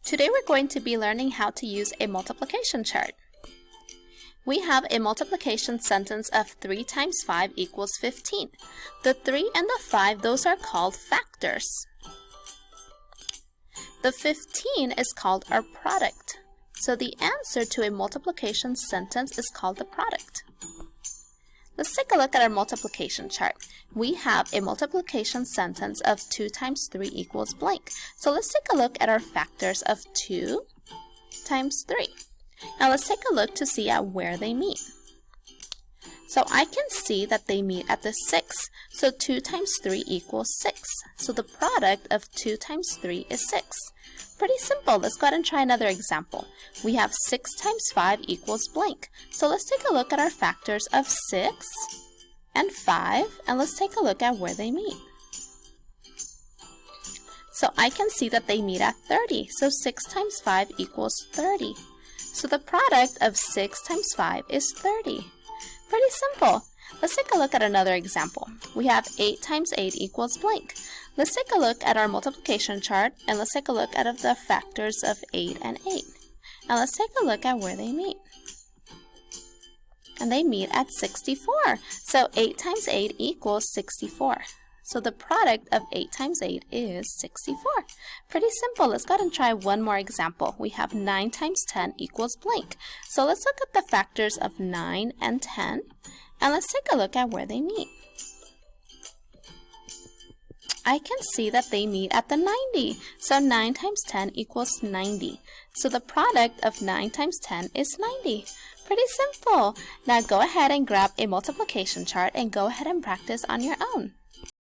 Today we're going to be learning how to use a multiplication chart. We have a multiplication sentence of 3 times 5 equals 15. The 3 and the 5, those are called factors. The 15 is called our product. So the answer to a multiplication sentence is called the product. Let's take a look at our multiplication chart. We have a multiplication sentence of 2 times 3 equals blank. So let's take a look at our factors of 2 times 3. Now let's take a look to see at where they meet. So I can see that they meet at the 6. So 2 times 3 equals 6. So the product of 2 times 3 is 6. Pretty simple. Let's go ahead and try another example. We have 6 times 5 equals blank. So let's take a look at our factors of 6 and 5, and let's take a look at where they meet. So I can see that they meet at 30. So 6 times 5 equals 30. So the product of 6 times 5 is 30. Pretty simple. Let's take a look at another example. We have 8 times 8 equals blank. Let's take a look at our multiplication chart, and let's take a look at the factors of 8 and 8. Now let's take a look at where they meet. And they meet at 64. So 8 times 8 equals 64. So the product of 8 times 8 is 64. Pretty simple. Let's go ahead and try one more example. We have 9 times 10 equals blank. So let's look at the factors of 9 and 10. And let's take a look at where they meet. I can see that they meet at the 90. So 9 times 10 equals 90. So the product of 9 times 10 is 90. Pretty simple. Now go ahead and grab a multiplication chart and go ahead and practice on your own.